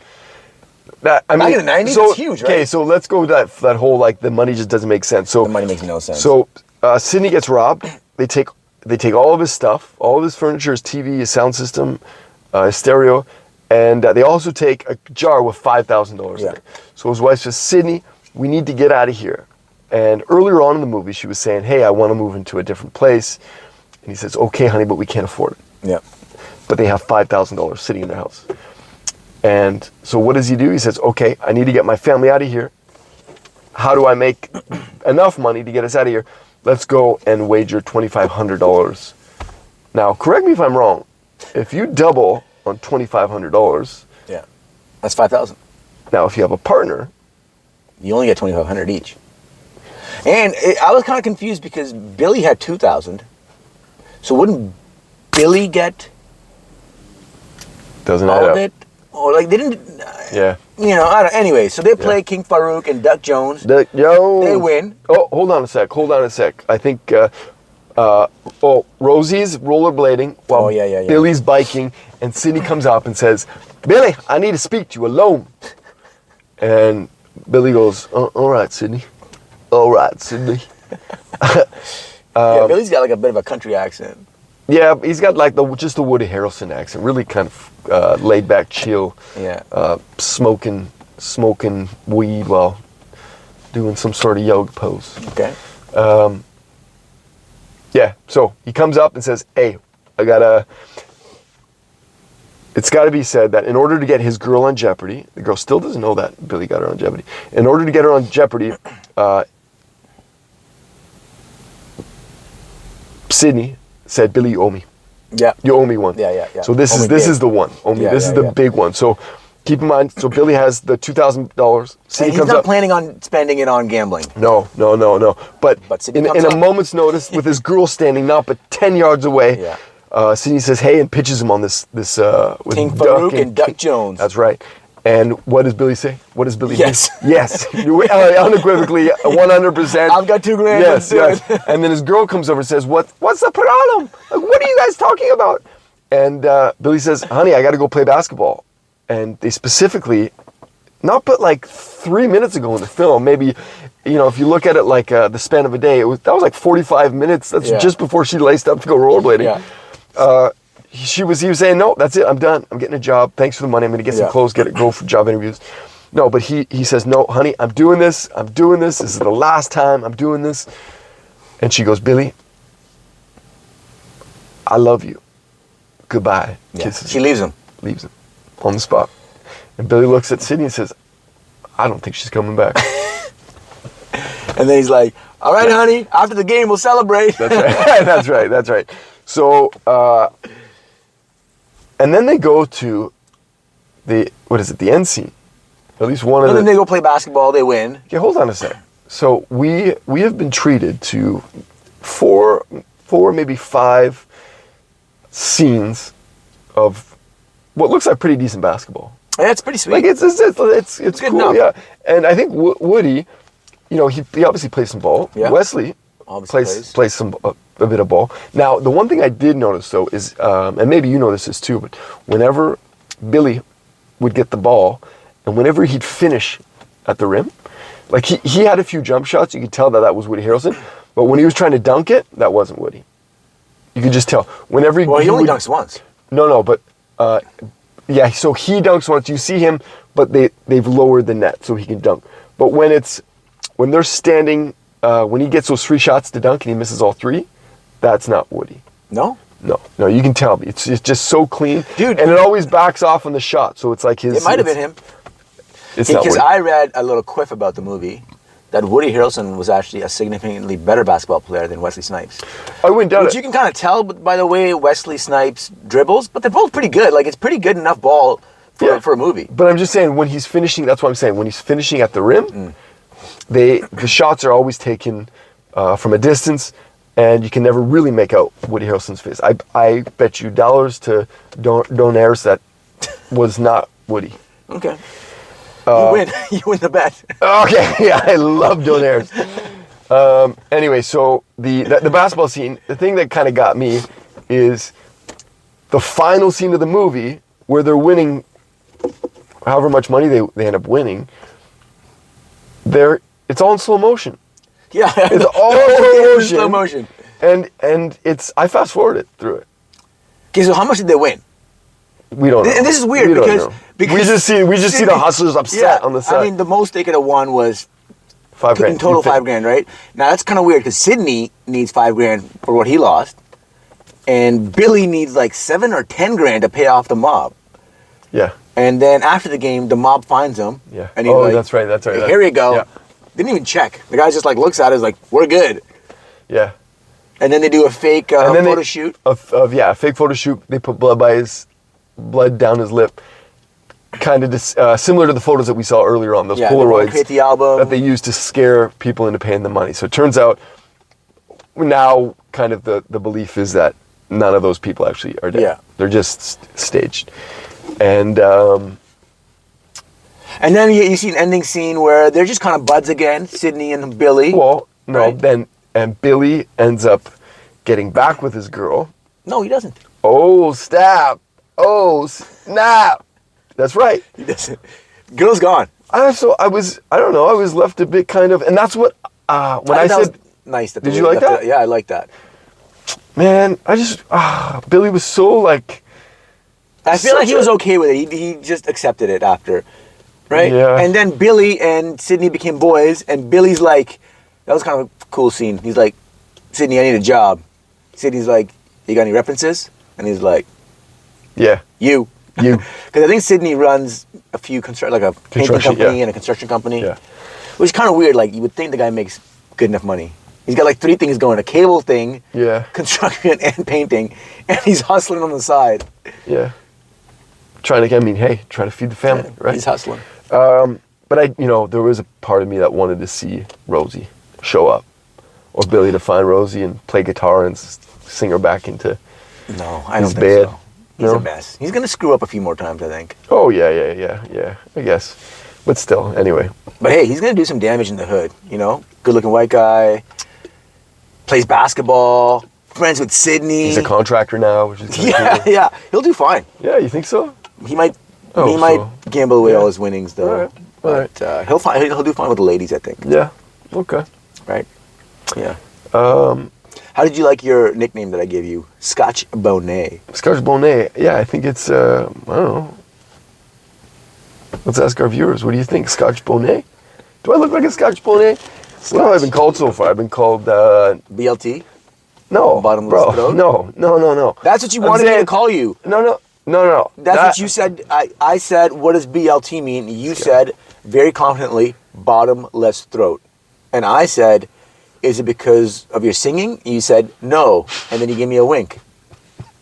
Back in the 90s, it's huge, right? Okay, so let's go to that whole, like, the money just doesn't make sense. So the money makes no sense. So Sydney gets robbed. They take all of his stuff, all of his furniture, his TV, his sound system, his stereo, and they also take a jar with $5,000 in it. So his wife says, Sydney, we need to get out of here. And earlier on in the movie, she was saying, hey, I want to move into a different place. And he says, okay, honey, but we can't afford it. Yeah. But they have $5,000 sitting in their house. And so what does he do? He says, okay, I need to get my family out of here. How do I make enough money to get us out of here? Let's go and wager $2,500. Now, correct me if I'm wrong. If you double on $2,500, that's $5,000. Now, if you have a partner, you only get $2,500 each. And I was kind of confused because Billy had $2,000. So wouldn't Billy get all of it? Or like they didn't. Yeah. I don't. Anyway, so they play King Farouk and Duck Jones. They win. Oh, hold on a sec. I think Rosie's rollerblading while yeah. Billy's biking, and Sydney comes up and says, "Billy, I need to speak to you alone." And Billy goes, "All right, Sydney. All right, Sydney." Yeah, Billy's got like a bit of a country accent. Yeah, he's got like just the Woody Harrelson accent, really kind of laid back, chill. Yeah. Smoking weed while doing some sort of yoga pose. Okay. Yeah, so he comes up and says, "Hey, it's got to be said that in order to get his girl on Jeopardy," the girl still doesn't know that Billy got her on Jeopardy. In order to get her on Jeopardy, Sydney said, "Billy, you owe me. Yeah. You owe me one." Yeah. So this is the one. Owe me. Yeah, this is the big one. So keep in mind. So Billy has the $2,000. And he's not planning on spending it on gambling. No. But Sydney in comes a up. moment's notice, with his girl standing not but 10 yards away, Sydney says, "Hey," and pitches him on this with King Duck Farouk and Duck Jones. That's right. And what does Billy say? What does Billy Yes. do? Yes. Unequivocally, 100%. I've got $2,000. Yes. And then his girl comes over and says, "What's the problem? Like, what are you guys talking about?" And Billy says, "Honey, I got to go play basketball." And they specifically, not but like 3 minutes ago in the film, maybe, if you look at it like the span of a day, that was like 45 minutes. That's just before she laced up to go rollerblading. Yeah. He was saying, "No, that's it. I'm done. I'm getting a job. Thanks for the money. I'm going to get some clothes, go for job interviews." No, but he says, "No, honey, I'm doing this. This is the last time I'm doing this." And she goes, "Billy, I love you. Goodbye." Yeah. Kisses She him. leaves him. Leaves him on the spot. And Billy looks at Sydney and says, "I don't think she's coming back." And then he's like, "All right, honey, after the game, we'll celebrate." That's right. That's right. So, and then they go to the end scene. At least one of And the... then they go play basketball, they win. Okay, hold on a sec. So we have been treated to four, maybe 5 scenes of what looks like pretty decent basketball. Yeah, it's pretty sweet. Like it's good cool, enough. yeah. And I think Woody, he obviously plays some ball. Yeah. Wesley Obviously plays some a bit of ball. Now, the one thing I did notice though is, and maybe you notice this too, but whenever Billy would get the ball, and whenever he'd finish at the rim, like he had a few jump shots, you could tell that was Woody Harrelson, but when he was trying to dunk it, that wasn't Woody. You could just tell. Whenever he only dunks once. No, but yeah, so he dunks once. You see him, but they've lowered the net so he can dunk. But when they're standing, when he gets those 3 shots to dunk and he misses all 3, that's not Woody. No? No, you can tell. It's just so clean. Dude. And it always backs off on the shot, so it's like his... It might have been him. It's not Because Woody. I read a little quiff about the movie that Woody Harrelson was actually a significantly better basketball player than Wesley Snipes. I wouldn't doubt Which it. you can kind of tell by the way Wesley Snipes dribbles, but they're both pretty good. Like, it's pretty good enough ball for a movie. But I'm just saying, when he's finishing, that's what I'm saying, when he's finishing at the rim, the shots are always taken from a distance, and you can never really make out Woody Harrelson's face. I bet you dollars to donaires that was not Woody. Okay. You win. You win the bet. Okay, yeah, I love donaires. Anyway, so the basketball scene, the thing that kind of got me is the final scene of the movie where they're winning however much money they end up winning. It's all in slow motion. Yeah. It's all in slow motion. And I fast forwarded through it. Okay, so how much did they win? We don't know. And this is weird We don't because know. we just see the hustlers upset on the side. I mean, the most they could have won was $5,000 in total $5,000, right? Now that's kind of weird because Sydney needs $5,000 for what he lost, and Billy needs like $7,000 or $10,000 to pay off the mob. Yeah. And then after the game, the mob finds him. Yeah. And he's That's right. "Hey, here you go." Yeah. Didn't even check. The guy just like looks at it, is like, "We're good." Yeah. And then they do a fake photo shoot. A fake photo shoot. They put blood down his lip. Kind of similar to the photos that we saw earlier on, those They wanna Polaroids create the album that they used to scare people into paying the money. So it turns out now kind of the belief is that none of those people actually are dead. Yeah. They're just staged. And then you see an ending scene where they're just kind of buds again, Sydney and Billy. well, no, right? then and Billy ends up getting back with his girl. No, he doesn't. Oh, snap. Oh, snap. That's right. He doesn't. Girl's gone. I don't know, I was left a bit kind of, and that's what, when I said, nice. Did you like that? Yeah, I like that. man, I just, Billy was so like, I feel like he was okay with it. He just accepted it after, right? Yeah. And then Billy and Sydney became boys, and Billy's like, that was kind of a cool scene. He's like, Sydney, I need a job. Sydney's like, you got any references? And he's like, yeah. You. Because I think Sydney runs a few like a painting company and a construction company. Yeah. Which is kind of weird. Like, you would think the guy makes good enough money. He's got like 3 things going: a cable thing, Yeah. construction, and painting, and he's hustling on the side. Yeah. Trying to feed the family, right? He's hustling. But there was a part of me that wanted to see Rosie show up, or Billy to find Rosie and play guitar and sing her back into No, I don't his think bed. so. He's a mess. He's gonna screw up a few more times, I think. Oh yeah. I guess, but still, anyway. But hey, he's gonna do some damage in the hood. You know, good-looking white guy, plays basketball, friends with Sydney. He's a contractor now, which is kinda cool. Yeah, he'll do fine. Yeah, you think so? He might Oh, gamble away all his winnings though. All right. But he'll do fine with the ladies, I think. Yeah. Okay. Right? Yeah. How did you like your nickname that I gave you? Scotch Bonnet. Scotch Bonnet. Yeah, I think it's, I don't know. Let's ask our viewers. What do you think? Scotch Bonnet? Do I look like a Scotch Bonnet? What have I been called so far? I've been called, BLT? no, Bottomless bro. throat? No. That's what you wanted me to call you. No. That's what you said. I said, what does BLT mean? You said, very confidently, bottomless throat. And I said, is it because of your singing? You said, no. And then you gave me a wink.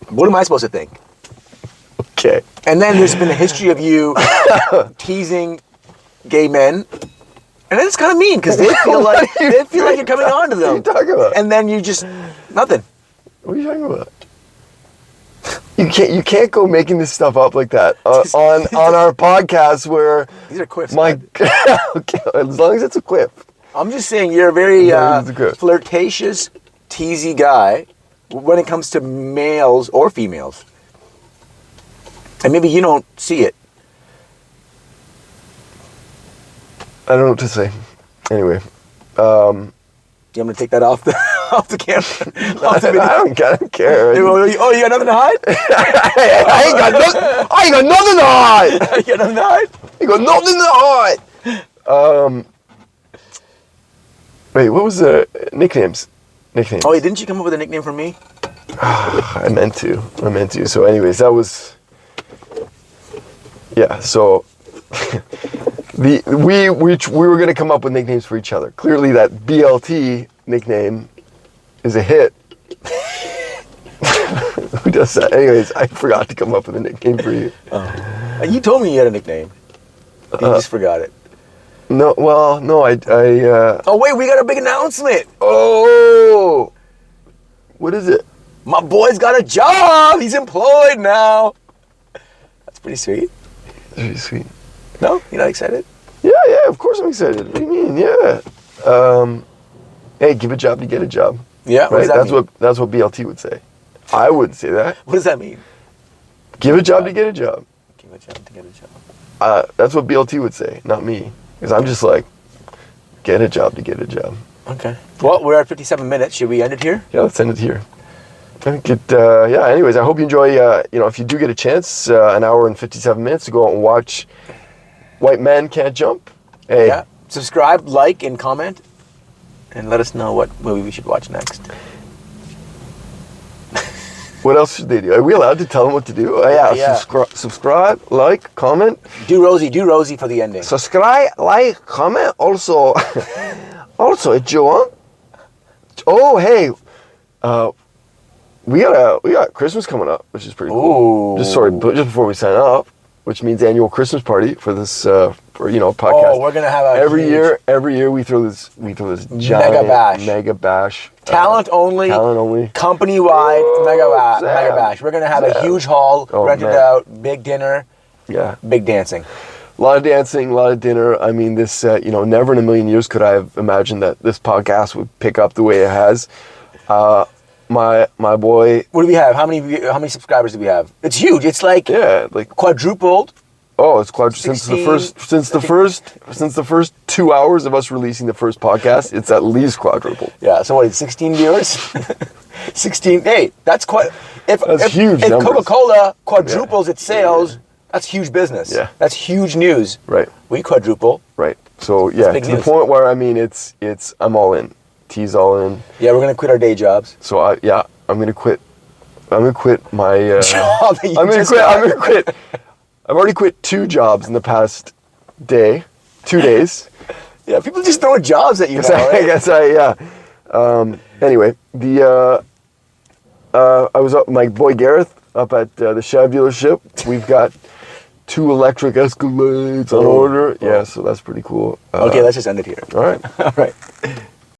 What am I supposed to think? Okay. And then there's been a history of you teasing gay men. And it's kind of mean because they feel like you're coming on to them. What are you talking about? And then you just, nothing. What are you talking about? You can't go making this stuff up like that on our podcast where These are quips. okay, as long as it's a quip. I'm just saying you're a very No, it's good. flirtatious, teasy guy when it comes to males or females. And maybe you don't see it. I don't know what to say. Anyway, I'm gonna take that off the camera. Off the video. I don't care. Oh, you got nothing to hide? I ain't got nothing to hide. You got nothing to hide? I got nothing to hide. Wait, what was the nicknames? Oh, wait, didn't you come up with a nickname for me? I meant to. So, anyways, that was. Yeah. So, we were gonna come up with nicknames for each other. Clearly, that BLT nickname is a hit. Who does that? Anyways, I forgot to come up with a nickname for you. You told me you had a nickname. You just forgot it. No, well, no, I. Oh wait, we got a big announcement. Oh, what is it? My boy's got a job. He's employed now. That's pretty sweet. That's pretty sweet. No, you're not excited? Yeah, of course I'm excited. What do you mean? Yeah. Hey, give a job to get a job. Yeah, what right. does that mean? That's what BLT would say. I wouldn't say that. What does that mean? Give a job to get a job. Give a job to get a job. That's what BLT would say, not me. Because I'm just like, get a job to get a job. Okay. Well, we're at 57 minutes. Should we end it here? Yeah, let's end it here. I think anyways, I hope you enjoy, if you do get a chance, an hour and 57 minutes to go out and watch White Man Can't Jump. Hey. Yeah. Subscribe, like, and comment. And let us know what movie we should watch next. What else should they do? Are we allowed to tell them what to do? Oh, yeah. Subscribe, like, comment. Do Rosie for the ending. Subscribe, like, comment. Also, if you want. Oh, hey. We got Christmas coming up, which is pretty cool. Ooh. Just before we sign up, which means annual Christmas party for this podcast. Oh, we're gonna have every year we throw this giant mega bash. Talent only, company wide mega bash. We're gonna have a huge hall, rented out, big dinner, big dancing. A lot of dancing, a lot of dinner. I mean, this never in a million years could I have imagined that this podcast would pick up the way it has. my boy. What do we have? How many subscribers do we have? It's huge. It's like quadrupled. Oh, it's since the first 2 hours of us releasing the first podcast, it's at least quadrupled. Yeah. So what? 16 viewers. 16. Hey, that's quite. That's huge. If numbers. Coca-Cola quadruples its sales, that's huge business. Yeah. That's huge news. Right. We quadruple. Right. So yeah, to the point where I mean, it's I'm all in. T's all in. Yeah, we're gonna quit our day jobs. So I'm gonna quit. I'm gonna quit my. Job that you I'm gonna just quit. got. I'm gonna quit. I've already quit 2 jobs in the past 2 days. Yeah, people just throwing jobs at you now, right? I guess anyway, I was up, my boy Gareth, up at the Chev dealership. We've got 2 electric Escalades on order. Yeah, so that's pretty cool. Okay, let's just end it here. All right. All right.